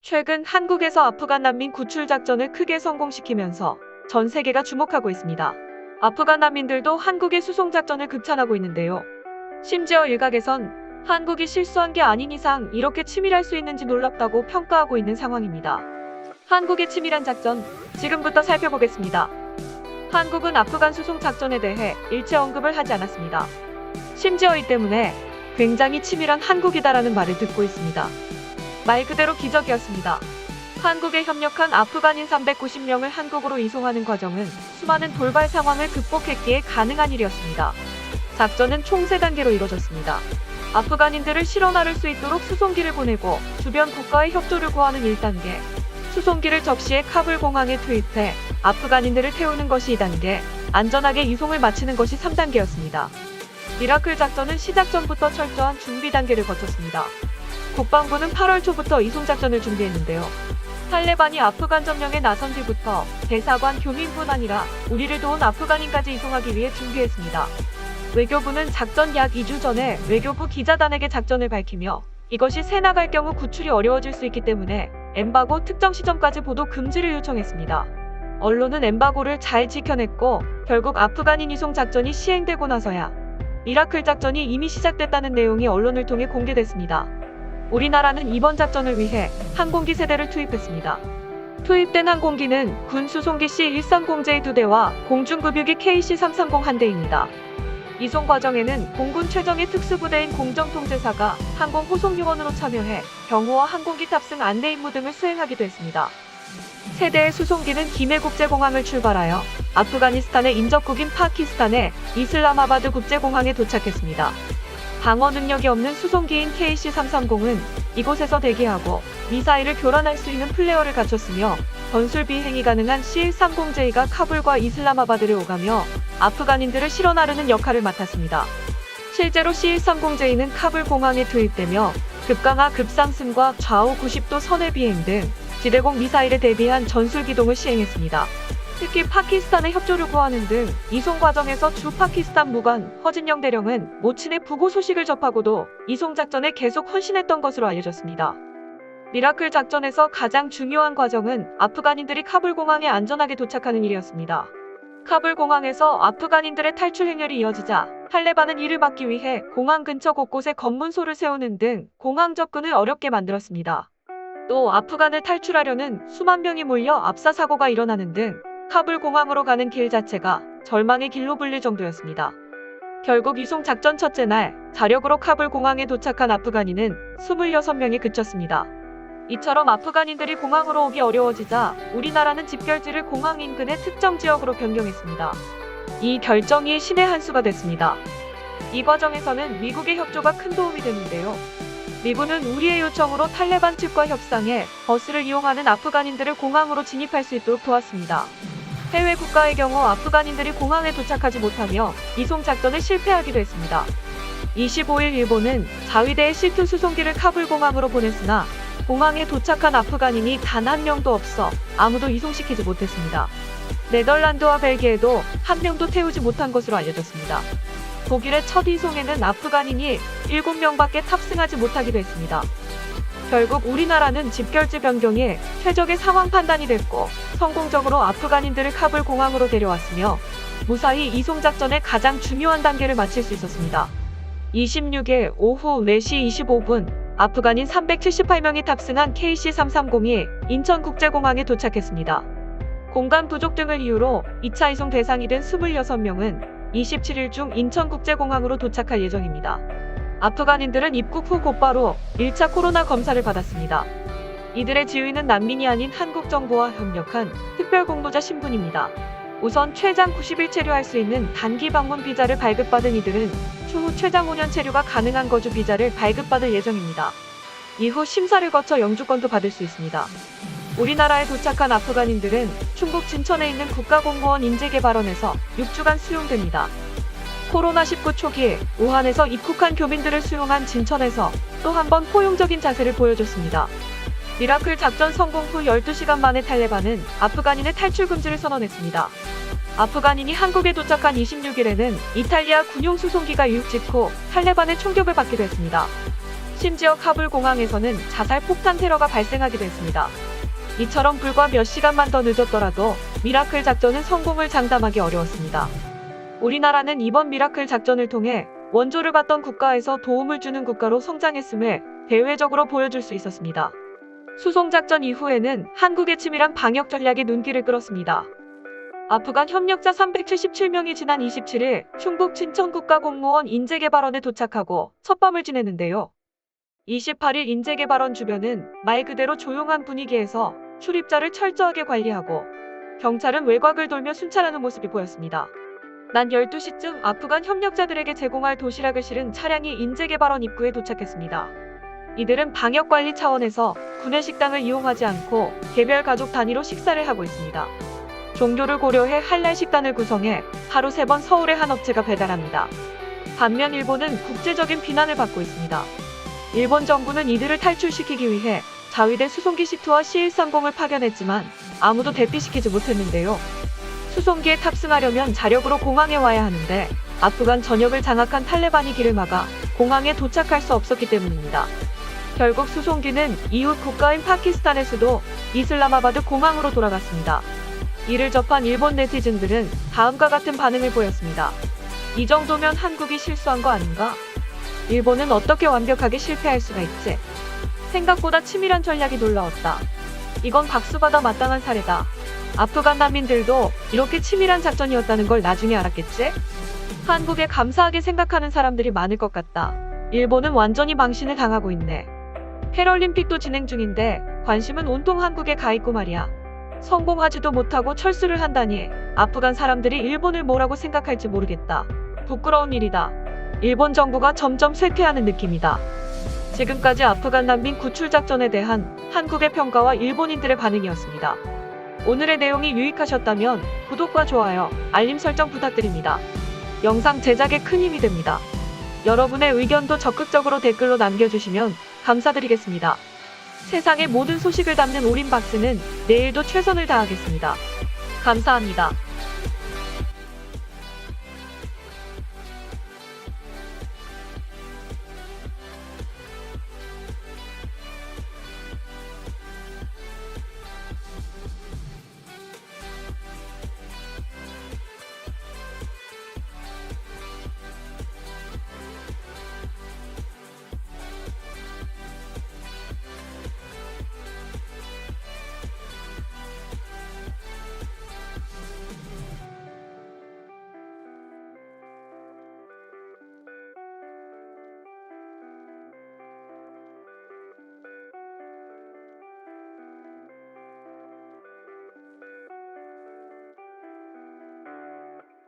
최근 한국에서 아프간 난민 구출 작전을 크게 성공시키면서 전 세계가 주목하고 있습니다. 아프간 난민들도 한국의 수송 작전을 극찬하고 있는데요. 심지어 일각에선 한국이 실수한 게 아닌 이상 이렇게 치밀할 수 있는지 놀랍다고 평가하고 있는 상황입니다. 한국의 치밀한 작전, 지금부터 살펴보겠습니다. 한국은 아프간 수송 작전에 대해 일체 언급을 하지 않았습니다. 심지어 이 때문에 굉장히 치밀한 한국이다라는 말을 듣고 있습니다. 말 그대로 기적이었습니다. 한국에 협력한 아프간인 390명을 한국으로 이송하는 과정은 수많은 돌발 상황을 극복했기에 가능한 일이었습니다. 작전은 총 3단계로 이루어졌습니다. 아프간인들을 실어 나를 수 있도록 수송기를 보내고 주변 국가의 협조를 구하는 1단계, 수송기를 적시해 카불 공항에 투입해 아프간인들을 태우는 것이 2단계, 안전하게 이송을 마치는 것이 3단계였습니다. 미라클 작전은 시작 전부터 철저한 준비 단계를 거쳤습니다. 국방부는 8월 초부터 이송작전을 준비했는데요. 탈레반이 아프간 점령에 나선 뒤부터 대사관 교민뿐 아니라 우리를 도운 아프간인까지 이송하기 위해 준비했습니다. 외교부는 작전 약 2주 전에 외교부 기자단에게 작전을 밝히며 이것이 새 나갈 경우 구출이 어려워질 수 있기 때문에 엠바고 특정 시점까지 보도 금지를 요청했습니다. 언론은 엠바고를 잘 지켜냈고 결국 아프간인 이송 작전이 시행되고 나서야 미라클 작전이 이미 시작됐다는 내용이 언론을 통해 공개됐습니다. 우리나라는 이번 작전을 위해 항공기 세대를 투입했습니다. 투입된 항공기는 군 수송기 C-130J 2대와 공중급유기 KC-330 1대입니다. 이송 과정에는 공군 최정예 특수부대인 공정통제사가 항공 호송요원으로 참여해 경호와 항공기 탑승 안내 임무 등을 수행하기도 했습니다. 세대의 수송기는 김해국제공항을 출발하여 아프가니스탄의 인접국인 파키스탄의 이슬람아바드 국제공항에 도착했습니다. 방어 능력이 없는 수송기인 KC-330은 이곳에서 대기하고 미사일을 교란할 수 있는 플레어를 갖췄으며 전술 비행이 가능한 C-130J가 카불과 이슬람아바드를 오가며 아프간인들을 실어 나르는 역할을 맡았습니다. 실제로 C-130J는 카불 공항에 투입되며 급강하 급상승과 좌우 90도 선회 비행 등 지대공 미사일에 대비한 전술 기동을 시행했습니다. 특히 파키스탄의 협조를 구하는 등 이송 과정에서 주 파키스탄 무관 허진영 대령은 모친의 부고 소식을 접하고도 이송 작전에 계속 헌신했던 것으로 알려졌습니다. 미라클 작전에서 가장 중요한 과정은 아프간인들이 카불 공항에 안전하게 도착하는 일이었습니다. 카불 공항에서 아프간인들의 탈출 행렬이 이어지자 탈레반은 이를 막기 위해 공항 근처 곳곳에 검문소를 세우는 등 공항 접근을 어렵게 만들었습니다. 또 아프간을 탈출하려는 수만 명이 몰려 압사 사고가 일어나는 등 카불 공항으로 가는 길 자체가 절망의 길로 불릴 정도였습니다. 결국 이송 작전 첫째 날 자력으로 카불 공항에 도착한 아프간인은 26명에 그쳤습니다. 이처럼 아프간인들이 공항으로 오기 어려워지자 우리나라는 집결지를 공항 인근의 특정 지역으로 변경했습니다. 이 결정이 신의 한 수가 됐습니다. 이 과정에서는 미국의 협조가 큰 도움이 되는데요. 미군은 우리의 요청으로 탈레반 측과 협상해 버스를 이용하는 아프간인들을 공항으로 진입할 수 있도록 도왔습니다. 해외 국가의 경우 아프간인들이 공항에 도착하지 못하며 이송 작전을 실패하기도 했습니다. 25일 일본은 자위대의 C-2 수송기를 카불 공항으로 보냈으나 공항에 도착한 아프간인이 단 한 명도 없어 아무도 이송시키지 못했습니다. 네덜란드와 벨기에도 한 명도 태우지 못한 것으로 알려졌습니다. 독일의 첫 이송에는 아프간인이 7명밖에 탑승하지 못하기도 했습니다. 결국 우리나라는 집결지 변경이 최적의 상황 판단이 됐고 성공적으로 아프간인들을 카불 공항으로 데려왔으며 무사히 이송작전의 가장 중요한 단계를 마칠 수 있었습니다. 26일 오후 4시 25분 아프간인 378명이 탑승한 KC-330이 인천국제공항에 도착했습니다. 공간 부족 등을 이유로 2차 이송 대상이 된 26명은 27일 중 인천국제공항으로 도착할 예정입니다. 아프간인들은 입국 후 곧바로 1차 코로나 검사를 받았습니다. 이들의 지위는 난민이 아닌 한국 정부와 협력한 특별공로자 신분입니다. 우선 최장 90일 체류할 수 있는 단기 방문 비자를 발급받은 이들은 추후 최장 5년 체류가 가능한 거주 비자를 발급받을 예정입니다. 이후 심사를 거쳐 영주권도 받을 수 있습니다. 우리나라에 도착한 아프간인들은 충북 진천에 있는 국가공무원 인재개발원에서 6주간 수용됩니다. 코로나19 초기 우한에서 입국한 교민들을 수용한 진천에서 또 한 번 포용적인 자세를 보여줬습니다. 미라클 작전 성공 후 12시간 만에 탈레반은 아프간인의 탈출 금지를 선언했습니다. 아프간인이 한국에 도착한 26일에는 이탈리아 군용 수송기가 이륙 직후 탈레반의 총격을 받기도 했습니다. 심지어 카불 공항에서는 자살 폭탄 테러가 발생하기도 했습니다. 이처럼 불과 몇 시간만 더 늦었더라도 미라클 작전은 성공을 장담하기 어려웠습니다. 우리나라는 이번 미라클 작전을 통해 원조를 받던 국가에서 도움을 주는 국가로 성장했음을 대외적으로 보여줄 수 있었습니다. 수송작전 이후에는 한국의 치밀한 방역 전략이 눈길을 끌었습니다. 아프간 협력자 377명이 지난 27일 충북 친천국가공무원 인재개발원에 도착하고 첫밤을 지냈는데요. 28일 인재개발원 주변은 말 그대로 조용한 분위기에서 출입자를 철저하게 관리하고 경찰은 외곽을 돌며 순찰하는 모습이 보였습니다. 낮 12시쯤 아프간 협력자들에게 제공할 도시락을 실은 차량이 인재개발원 입구에 도착했습니다. 이들은 방역관리 차원에서 구내식당을 이용하지 않고 개별 가족 단위로 식사를 하고 있습니다. 종교를 고려해 할랄 식단을 구성해 하루 3번 서울의 한 업체가 배달합니다. 반면 일본은 국제적인 비난을 받고 있습니다. 일본 정부는 이들을 탈출시키기 위해 자위대 수송기 C2와 C130을 파견했지만 아무도 대피시키지 못했는데요. 수송기에 탑승하려면 자력으로 공항에 와야 하는데 아프간 전역을 장악한 탈레반이 길을 막아 공항에 도착할 수 없었기 때문입니다. 결국 수송기는 이웃 국가인 파키스탄의 수도 이슬라마바드 공항으로 돌아갔습니다. 이를 접한 일본 네티즌들은 다음과 같은 반응을 보였습니다. 이 정도면 한국이 실수한 거 아닌가? 일본은 어떻게 완벽하게 실패할 수가 있지? 생각보다 치밀한 전략이 놀라웠다. 이건 박수받아 마땅한 사례다. 아프간 난민들도 이렇게 치밀한 작전이었다는 걸 나중에 알았겠지? 한국에 감사하게 생각하는 사람들이 많을 것 같다. 일본은 완전히 망신을 당하고 있네. 패럴림픽도 진행 중인데 관심은 온통 한국에 가 있고 말이야. 성공하지도 못하고 철수를 한다니 아프간 사람들이 일본을 뭐라고 생각할지 모르겠다. 부끄러운 일이다. 일본 정부가 점점 쇠퇴하는 느낌이다. 지금까지 아프간 난민 구출 작전에 대한 한국의 평가와 일본인들의 반응이었습니다. 오늘의 내용이 유익하셨다면 구독과 좋아요, 알림 설정 부탁드립니다. 영상 제작에 큰 힘이 됩니다. 여러분의 의견도 적극적으로 댓글로 남겨주시면 감사드리겠습니다. 세상의 모든 소식을 담는 오린박스는 내일도 최선을 다하겠습니다. 감사합니다.